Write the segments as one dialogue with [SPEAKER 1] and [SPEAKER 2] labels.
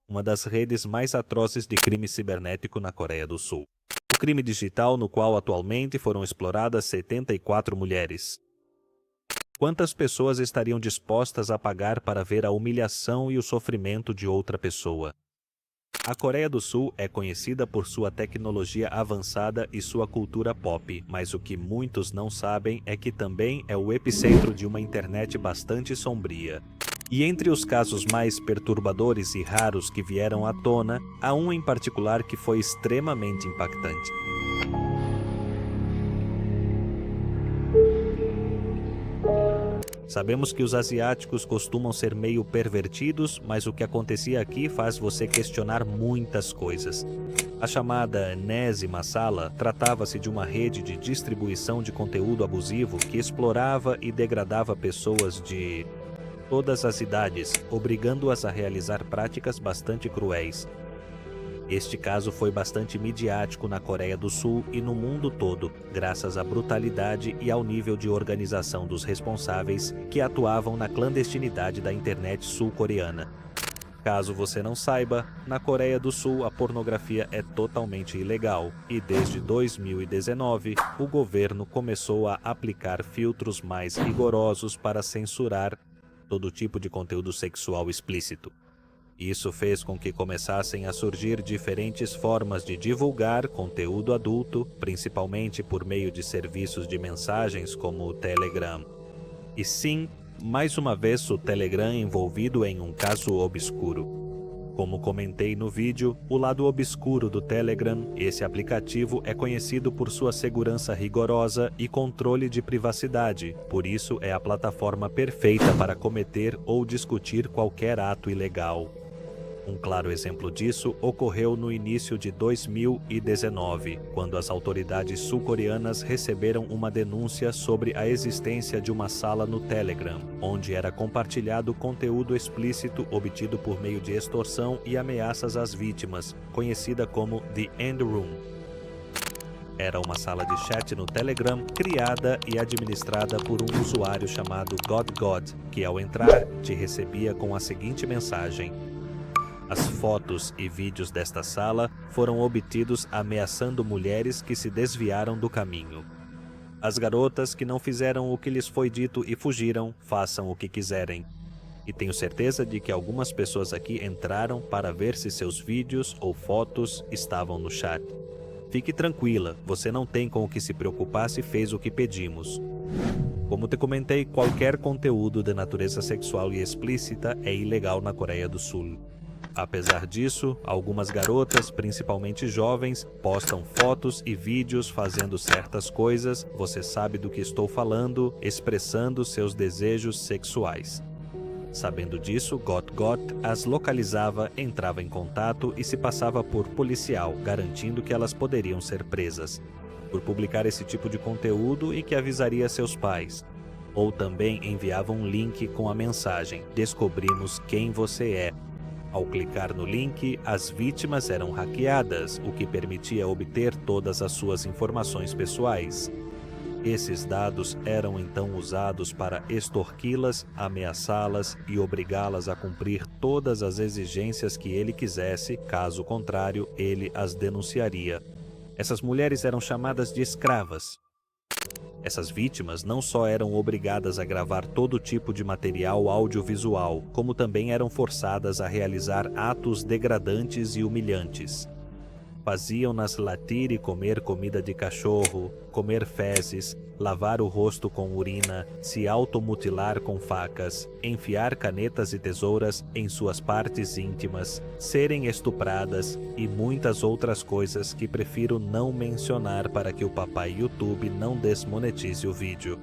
[SPEAKER 1] uma das redes mais atrozes de crime cibernético na Coreia do Sul. O crime digital no qual atualmente foram exploradas 74 mulheres. Quantas pessoas estariam dispostas a pagar para ver a humilhação e o sofrimento de outra pessoa? A Coreia do Sul é conhecida por sua tecnologia avançada e sua cultura pop, mas o que muitos não sabem é que também é o epicentro de uma internet bastante sombria. E entre os casos mais perturbadores e raros que vieram à tona, há um em particular que foi extremamente impactante. Sabemos que os asiáticos costumam ser meio pervertidos, mas o que acontecia aqui faz você questionar muitas coisas. A chamada Nesi Masala tratava-se de uma rede de distribuição de conteúdo abusivo que explorava e degradava pessoas de todas as idades, obrigando-as a realizar práticas bastante cruéis. Este caso foi bastante midiático na Coreia do Sul e no mundo todo, graças à brutalidade e ao nível de organização dos responsáveis que atuavam na clandestinidade da internet sul-coreana. Caso você não saiba, na Coreia do Sul a pornografia é totalmente ilegal e desde 2019 o governo começou a aplicar filtros mais rigorosos para censurar todo tipo de conteúdo sexual explícito. Isso fez com que começassem a surgir diferentes formas de divulgar conteúdo adulto, principalmente por meio de serviços de mensagens como o Telegram. E sim, mais uma vez o Telegram envolvido em um caso obscuro. Como comentei no vídeo, o lado obscuro do Telegram, esse aplicativo é conhecido por sua segurança rigorosa e controle de privacidade, por isso é a plataforma perfeita para cometer ou discutir qualquer ato ilegal. Um claro exemplo disso ocorreu no início de 2019, quando as autoridades sul-coreanas receberam uma denúncia sobre a existência de uma sala no Telegram, onde era compartilhado conteúdo explícito obtido por meio de extorsão e ameaças às vítimas, conhecida como The End Room. Era uma sala de chat no Telegram criada e administrada por um usuário chamado God, que ao entrar te recebia com a seguinte mensagem: as fotos e vídeos desta sala foram obtidos ameaçando mulheres que se desviaram do caminho. As garotas que não fizeram o que lhes foi dito e fugiram, façam o que quiserem. E tenho certeza de que algumas pessoas aqui entraram para ver se seus vídeos ou fotos estavam no chat. Fique tranquila, você não tem com o que se preocupar se fez o que pedimos. Como te comentei, qualquer conteúdo de natureza sexual e explícita é ilegal na Coreia do Sul. Apesar disso, algumas garotas, principalmente jovens, postam fotos e vídeos fazendo certas coisas, você sabe do que estou falando, expressando seus desejos sexuais. Sabendo disso, God as localizava, entrava em contato e se passava por policial, garantindo que elas poderiam ser presas, por publicar esse tipo de conteúdo e que avisaria seus pais. Ou também enviava um link com a mensagem: descobrimos quem você é. Ao clicar no link, as vítimas eram hackeadas, o que permitia obter todas as suas informações pessoais. Esses dados eram então usados para extorquí-las, ameaçá-las e obrigá-las a cumprir todas as exigências que ele quisesse, caso contrário, ele as denunciaria. Essas mulheres eram chamadas de escravas. Essas vítimas não só eram obrigadas a gravar todo tipo de material audiovisual, como também eram forçadas a realizar atos degradantes e humilhantes. Faziam-nas latir e comer comida de cachorro, comer fezes, lavar o rosto com urina, se automutilar com facas, enfiar canetas e tesouras em suas partes íntimas, serem estupradas e muitas outras coisas que prefiro não mencionar para que o papai YouTube não desmonetize o vídeo.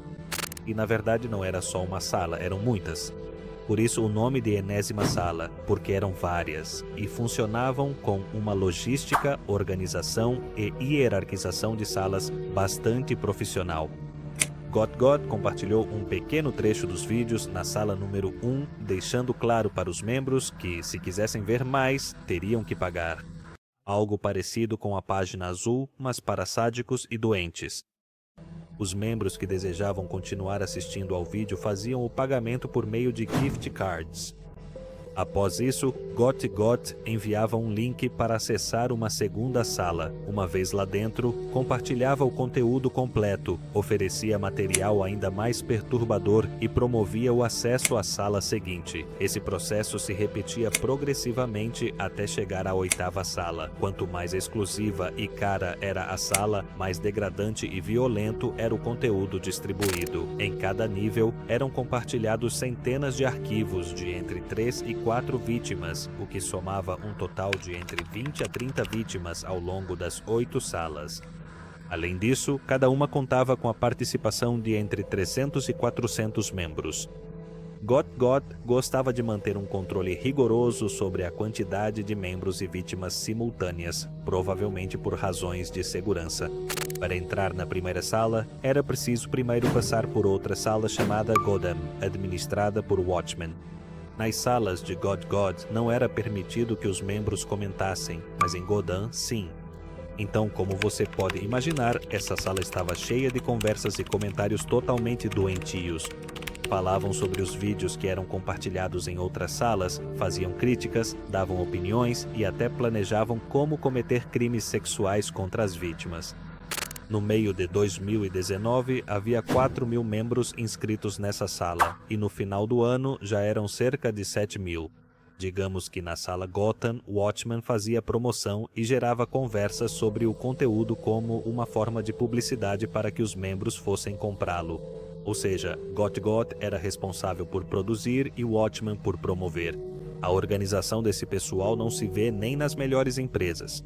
[SPEAKER 1] E na verdade não era só uma sala, eram muitas. Por isso o nome de enésima sala, porque eram várias, e funcionavam com uma logística, organização e hierarquização de salas bastante profissional. God compartilhou um pequeno trecho dos vídeos na sala número 1, deixando claro para os membros que, se quisessem ver mais, teriam que pagar. Algo parecido com a página azul, mas para sádicos e doentes. Os membros que desejavam continuar assistindo ao vídeo faziam o pagamento por meio de gift cards. Após isso, Got Got enviava um link para acessar uma segunda sala. Uma vez lá dentro, compartilhava o conteúdo completo, oferecia material ainda mais perturbador e promovia o acesso à sala seguinte. Esse processo se repetia progressivamente até chegar à oitava sala. Quanto mais exclusiva e cara era a sala, mais degradante e violento era o conteúdo distribuído. Em cada nível, eram compartilhados centenas de arquivos de entre 3 e 4 vítimas, o que somava um total de entre 20 a 30 vítimas ao longo das 8 salas. Além disso, cada uma contava com a participação de entre 300 e 400 membros. Got Got gostava de manter um controle rigoroso sobre a quantidade de membros e vítimas simultâneas, provavelmente por razões de segurança. Para entrar na primeira sala, era preciso primeiro passar por outra sala chamada Godam, administrada por Watchmen. Nas salas de God God não era permitido que os membros comentassem, mas em Godam, sim. Então, como você pode imaginar, essa sala estava cheia de conversas e comentários totalmente doentios. Falavam sobre os vídeos que eram compartilhados em outras salas, faziam críticas, davam opiniões e até planejavam como cometer crimes sexuais contra as vítimas. No meio de 2019, havia 4.000 membros inscritos nessa sala, e no final do ano já eram cerca de 7.000. Digamos que na sala Gotham, Watchmen fazia promoção e gerava conversas sobre o conteúdo como uma forma de publicidade para que os membros fossem comprá-lo. Ou seja, Got Got era responsável por produzir e Watchmen por promover. A organização desse pessoal não se vê nem nas melhores empresas.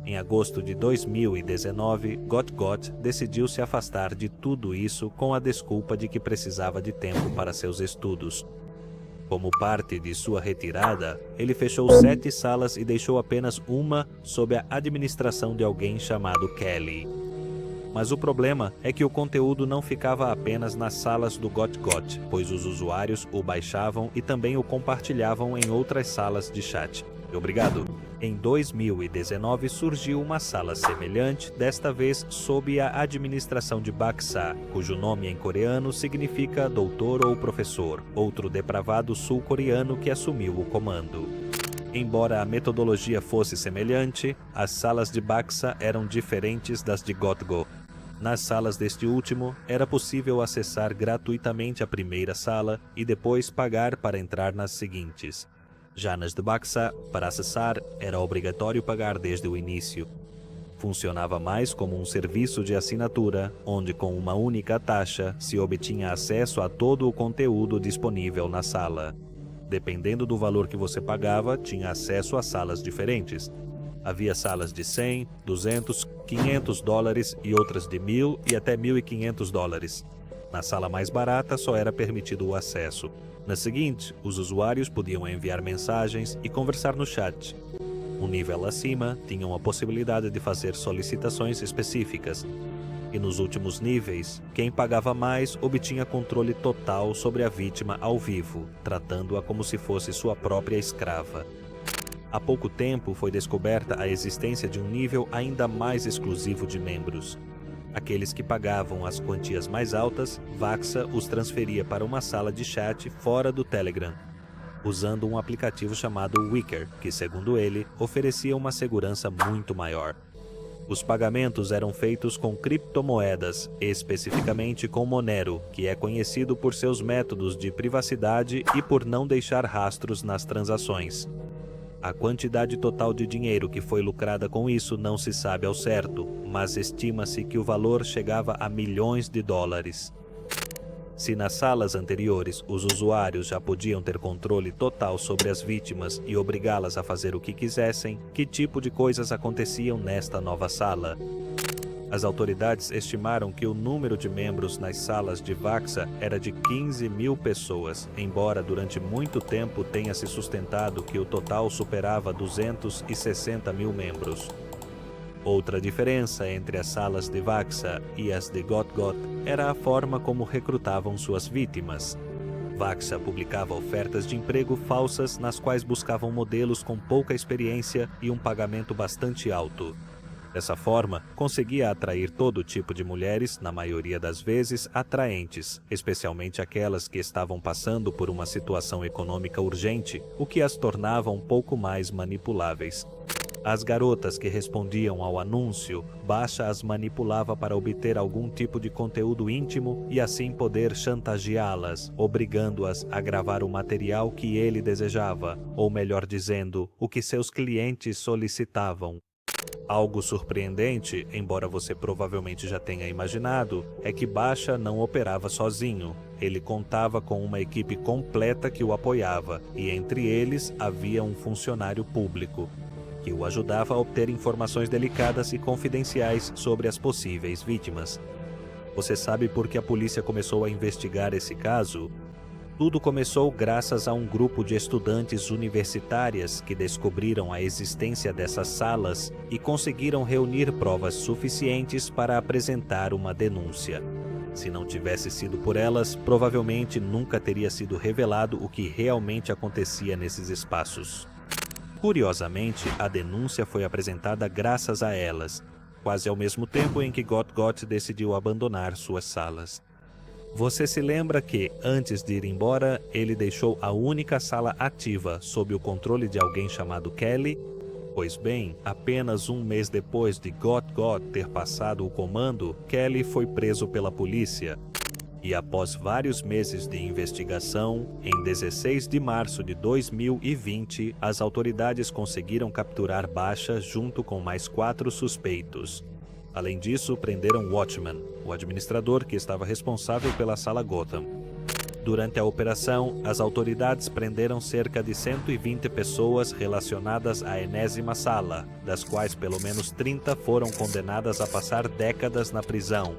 [SPEAKER 1] Em agosto de 2019, Got Got decidiu se afastar de tudo isso com a desculpa de que precisava de tempo para seus estudos. Como parte de sua retirada, ele fechou 7 salas e deixou apenas uma sob a administração de alguém chamado Kelly. Mas o problema é que o conteúdo não ficava apenas nas salas do Got Got, pois os usuários o baixavam e também o compartilhavam em outras salas de chat. Obrigado. Em 2019 surgiu uma sala semelhante, desta vez sob a administração de Baksa, cujo nome em coreano significa doutor ou professor, outro depravado sul-coreano que assumiu o comando. Embora a metodologia fosse semelhante, as salas de Baksa eram diferentes das de Gotgo. Nas salas deste último, era possível acessar gratuitamente a primeira sala e depois pagar para entrar nas seguintes. Já nas de Baksa, para acessar, era obrigatório pagar desde o início. Funcionava mais como um serviço de assinatura, onde com uma única taxa se obtinha acesso a todo o conteúdo disponível na sala. Dependendo do valor que você pagava, tinha acesso a salas diferentes. Havia salas de 100, 200, 500 dólares e outras de 1.000 e até 1.500 dólares. Na sala mais barata só era permitido o acesso. Na seguinte, os usuários podiam enviar mensagens e conversar no chat. Um nível acima, tinham a possibilidade de fazer solicitações específicas. E nos últimos níveis, quem pagava mais obtinha controle total sobre a vítima ao vivo, tratando-a como se fosse sua própria escrava. Há pouco tempo foi descoberta a existência de um nível ainda mais exclusivo de membros. Aqueles que pagavam as quantias mais altas, Vaxa os transferia para uma sala de chat fora do Telegram, usando um aplicativo chamado Wicker, que, segundo ele, oferecia uma segurança muito maior. Os pagamentos eram feitos com criptomoedas, especificamente com Monero, que é conhecido por seus métodos de privacidade e por não deixar rastros nas transações. A quantidade total de dinheiro que foi lucrada com isso não se sabe ao certo, mas estima-se que o valor chegava a milhões de dólares. Se nas salas anteriores os usuários já podiam ter controle total sobre as vítimas e obrigá-las a fazer o que quisessem, que tipo de coisas aconteciam nesta nova sala? As autoridades estimaram que o número de membros nas salas de Vaxa era de 15.000 pessoas, embora durante muito tempo tenha se sustentado que o total superava 260.000 membros. Outra diferença entre as salas de Vaxa e as de Got Got era a forma como recrutavam suas vítimas. Vaxa publicava ofertas de emprego falsas nas quais buscavam modelos com pouca experiência e um pagamento bastante alto. Dessa forma, conseguia atrair todo tipo de mulheres, na maioria das vezes atraentes, especialmente aquelas que estavam passando por uma situação econômica urgente, o que as tornava um pouco mais manipuláveis. As garotas que respondiam ao anúncio, Basha as manipulava para obter algum tipo de conteúdo íntimo e assim poder chantageá-las, obrigando-as a gravar o material que ele desejava, ou melhor dizendo, o que seus clientes solicitavam. Algo surpreendente, embora você provavelmente já tenha imaginado, é que Basha não operava sozinho. Ele contava com uma equipe completa que o apoiava, e entre eles havia um funcionário público, que o ajudava a obter informações delicadas e confidenciais sobre as possíveis vítimas. Você sabe por que a polícia começou a investigar esse caso? Tudo começou graças a um grupo de estudantes universitárias que descobriram a existência dessas salas e conseguiram reunir provas suficientes para apresentar uma denúncia. Se não tivesse sido por elas, provavelmente nunca teria sido revelado o que realmente acontecia nesses espaços. Curiosamente, a denúncia foi apresentada graças a elas, quase ao mesmo tempo em que Goth decidiu abandonar suas salas. Você se lembra que, antes de ir embora, ele deixou a única sala ativa sob o controle de alguém chamado Kelly? Pois bem, apenas um mês depois de Goth ter passado o comando, Kelly foi preso pela polícia. E após vários meses de investigação, em 16 de março de 2020, as autoridades conseguiram capturar Basha junto com mais 4 suspeitos. Além disso, prenderam Watchman, o administrador que estava responsável pela sala Gotham. Durante a operação, as autoridades prenderam cerca de 120 pessoas relacionadas à enésima sala, das quais pelo menos 30 foram condenadas a passar décadas na prisão.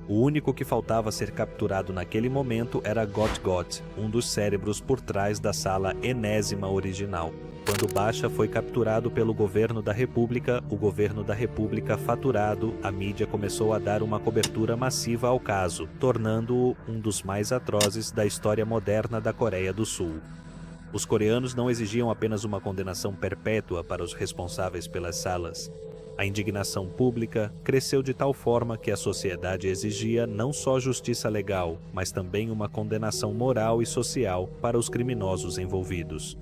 [SPEAKER 1] O único que faltava ser capturado naquele momento era Goth, um dos cérebros por trás da sala enésima original. Quando Basha foi capturado pelo governo da República, o governo da República faturado, a mídia começou a dar uma cobertura massiva ao caso, tornando-o um dos mais atrozes da história moderna da Coreia do Sul. Os coreanos não exigiam apenas uma condenação perpétua para os responsáveis pelas salas. A indignação pública cresceu de tal forma que a sociedade exigia não só justiça legal, mas também uma condenação moral e social para os criminosos envolvidos.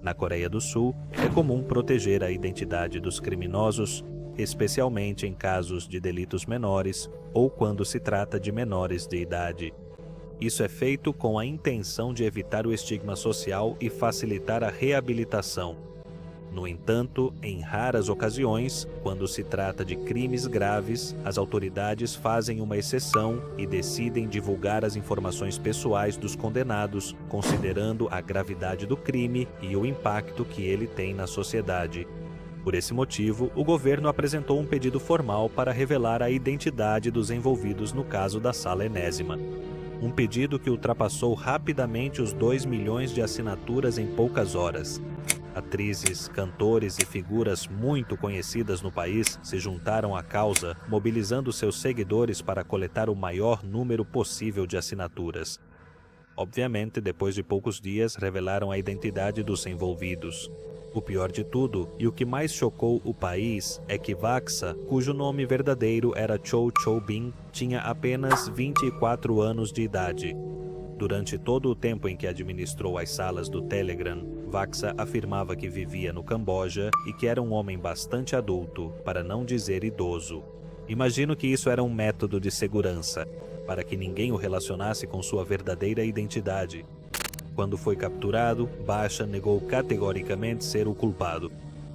[SPEAKER 1] Na Coreia do Sul, é comum proteger a identidade dos criminosos, especialmente em casos de delitos menores ou quando se trata de menores de idade. Isso é feito com a intenção de evitar o estigma social e facilitar a reabilitação. No entanto, em raras ocasiões, quando se trata de crimes graves, as autoridades fazem uma exceção e decidem divulgar as informações pessoais dos condenados, considerando a gravidade do crime e o impacto que ele tem na sociedade. Por esse motivo, o governo apresentou um pedido formal para revelar a identidade dos envolvidos no caso da sala enésima. Um pedido que ultrapassou rapidamente os 2 milhões de assinaturas em poucas horas. Atrizes, cantores e figuras muito conhecidas no país se juntaram à causa, mobilizando seus seguidores para coletar o maior número possível de assinaturas. Obviamente, depois de poucos dias, revelaram a identidade dos envolvidos. O pior de tudo, e o que mais chocou o país, é que Vaksa, cujo nome verdadeiro era Cho Cho-bin, tinha apenas 24 anos de idade. Durante todo o tempo em que administrou as salas do Telegram, Vaksa afirmava que vivia no Camboja e que era um homem bastante adulto, para não dizer idoso. Imagino que isso era um método de segurança, para que ninguém o relacionasse com sua verdadeira identidade. Quando foi capturado, Basha negou categoricamente ser o culpado.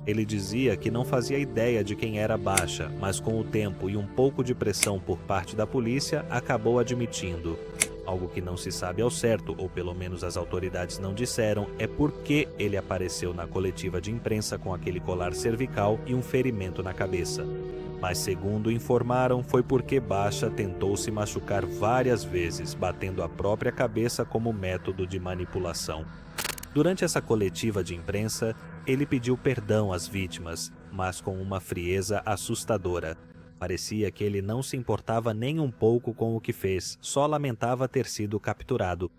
[SPEAKER 1] Ele dizia que não fazia ideia de quem era Basha, mas com o tempo e um pouco de pressão por parte da polícia, acabou admitindo. Algo que não se sabe ao certo, ou pelo menos as autoridades não disseram, é por que ele apareceu na coletiva de imprensa com aquele colar cervical e um ferimento na cabeça. Mas segundo informaram, foi porque Basha tentou se machucar várias vezes, batendo a própria cabeça como método de manipulação. Durante essa coletiva de imprensa, ele pediu perdão às vítimas, mas com uma frieza assustadora. Parecia que ele não se importava nem um pouco com o que fez, só lamentava ter sido capturado.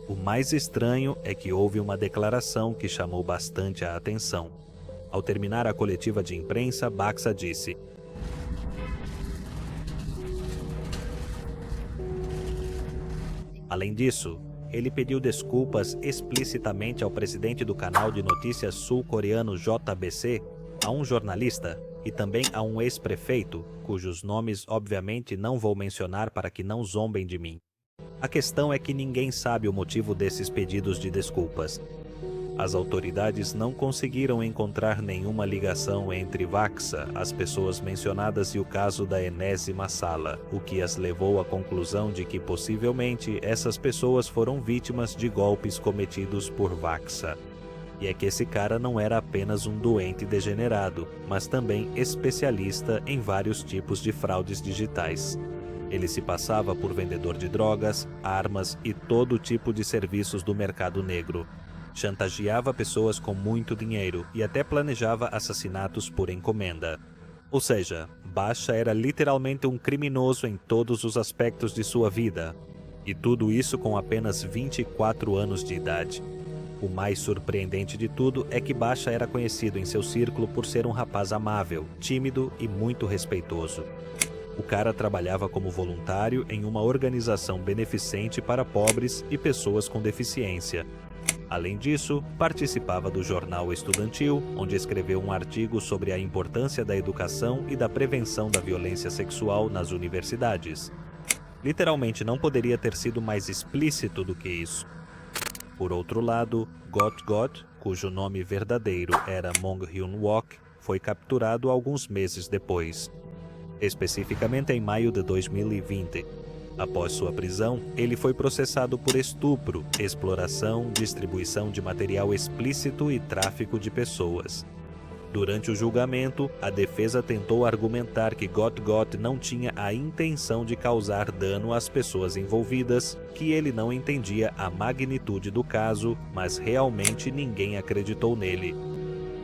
[SPEAKER 1] O mais estranho é que houve uma declaração que chamou bastante a atenção. Ao terminar a coletiva de imprensa, Baksa disse: Além disso, ele pediu desculpas explicitamente ao presidente do canal de notícias sul-coreano JBC, a um jornalista e também a um ex-prefeito, cujos nomes obviamente não vou mencionar para que não zombem de mim. A questão é que ninguém sabe o motivo desses pedidos de desculpas. As autoridades não conseguiram encontrar nenhuma ligação entre Vaxa, as pessoas mencionadas e o caso da enésima sala, o que as levou à conclusão de que possivelmente essas pessoas foram vítimas de golpes cometidos por Vaxa. E é que esse cara não era apenas um doente degenerado, mas também especialista em vários tipos de fraudes digitais. Ele se passava por vendedor de drogas, armas e todo tipo de serviços do mercado negro. Chantageava pessoas com muito dinheiro e até planejava assassinatos por encomenda. Ou seja, Bacha era literalmente um criminoso em todos os aspectos de sua vida. E tudo isso com apenas 24 anos de idade. O mais surpreendente de tudo é que Bacha era conhecido em seu círculo por ser um rapaz amável, tímido e muito respeitoso. O cara trabalhava como voluntário em uma organização beneficente para pobres e pessoas com deficiência. Além disso, participava do jornal estudantil, onde escreveu um artigo sobre a importância da educação e da prevenção da violência sexual nas universidades. Literalmente não poderia ter sido mais explícito do que isso. Por outro lado, Got, cujo nome verdadeiro era Mong Hyun-wook, foi capturado alguns meses depois, especificamente em maio de 2020. Após sua prisão, ele foi processado por estupro, exploração, distribuição de material explícito e tráfico de pessoas. Durante o julgamento, a defesa tentou argumentar que Got não tinha a intenção de causar dano às pessoas envolvidas, que ele não entendia a magnitude do caso, mas realmente ninguém acreditou nele.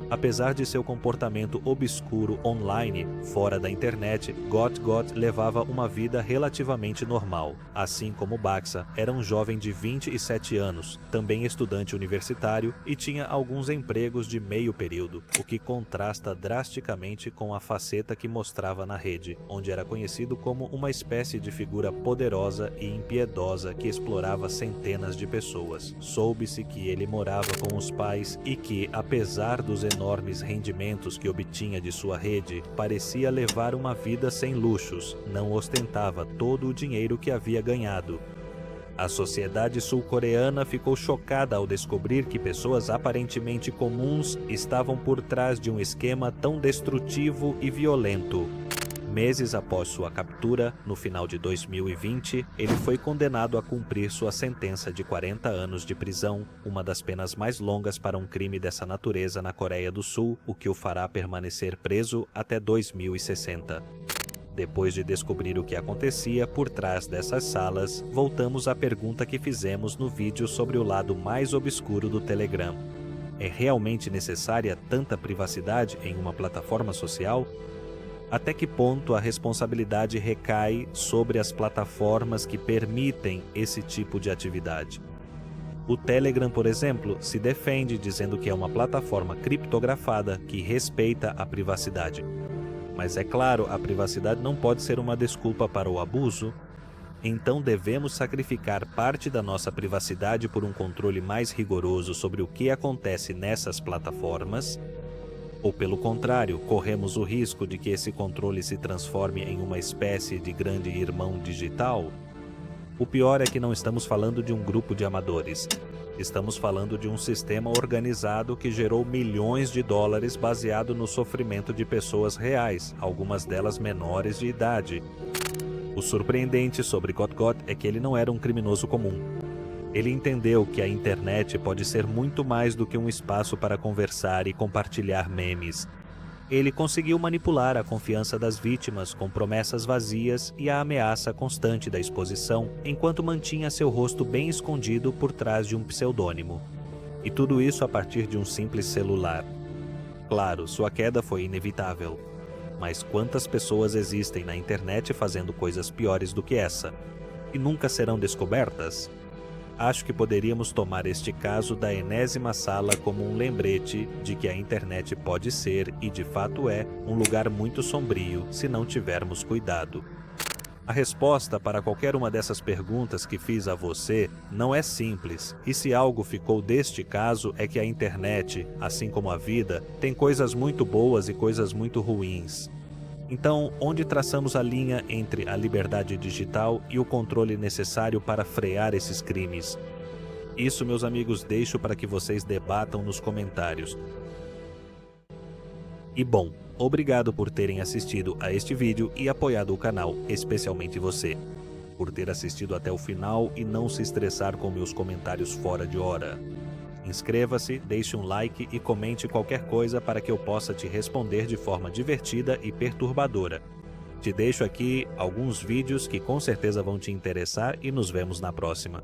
[SPEAKER 1] Apesar de seu comportamento obscuro online, fora da internet, Got levava uma vida relativamente normal. Assim como Baxa, era um jovem de 27 anos, também estudante universitário e tinha alguns empregos de meio período, o que contrasta drasticamente com a faceta que mostrava na rede, onde era conhecido como uma espécie de figura poderosa e impiedosa que explorava centenas de pessoas. Soube-se que ele morava com os pais e que, apesar dos enormes rendimentos que obtinha de sua rede, parecia levar uma vida sem luxos, não ostentava todo o dinheiro que havia ganhado. A sociedade sul-coreana ficou chocada ao descobrir que pessoas aparentemente comuns estavam por trás de um esquema tão destrutivo e violento. Meses após sua captura, no final de 2020, ele foi condenado a cumprir sua sentença de 40 anos de prisão, uma das penas mais longas para um crime dessa natureza na Coreia do Sul, o que o fará permanecer preso até 2060. Depois de descobrir o que acontecia por trás dessas salas, voltamos à pergunta que fizemos no vídeo sobre o lado mais obscuro do Telegram. É realmente necessária tanta privacidade em uma plataforma social? Até que ponto a responsabilidade recai sobre as plataformas que permitem esse tipo de atividade? O Telegram, por exemplo, se defende dizendo que é uma plataforma criptografada que respeita a privacidade. Mas é claro, a privacidade não pode ser uma desculpa para o abuso. Então devemos sacrificar parte da nossa privacidade por um controle mais rigoroso sobre o que acontece nessas plataformas? Ou pelo contrário, corremos o risco de que esse controle se transforme em uma espécie de grande irmão digital? O pior é que não estamos falando de um grupo de amadores. Estamos falando de um sistema organizado que gerou milhões de dólares baseado no sofrimento de pessoas reais, algumas delas menores de idade. O surpreendente sobre Got é que ele não era um criminoso comum. Ele entendeu que a internet pode ser muito mais do que um espaço para conversar e compartilhar memes. Ele conseguiu manipular a confiança das vítimas com promessas vazias e a ameaça constante da exposição, enquanto mantinha seu rosto bem escondido por trás de um pseudônimo. E tudo isso a partir de um simples celular. Claro, sua queda foi inevitável. Mas quantas pessoas existem na internet fazendo coisas piores do que essa? E nunca serão descobertas? Acho que poderíamos tomar este caso da enésima sala como um lembrete de que a internet pode ser, e de fato é, um lugar muito sombrio se não tivermos cuidado. A resposta para qualquer uma dessas perguntas que fiz a você não é simples, e se algo ficou deste caso é que a internet, assim como a vida, tem coisas muito boas e coisas muito ruins. Então, onde traçamos a linha entre a liberdade digital e o controle necessário para frear esses crimes? Isso, meus amigos, deixo para que vocês debatam nos comentários. E bom, obrigado por terem assistido a este vídeo e apoiado o canal, especialmente você, por ter assistido até o final e não se estressar com meus comentários fora de hora. Inscreva-se, deixe um like e comente qualquer coisa para que eu possa te responder de forma divertida e perturbadora. Te deixo aqui alguns vídeos que com certeza vão te interessar e nos vemos na próxima.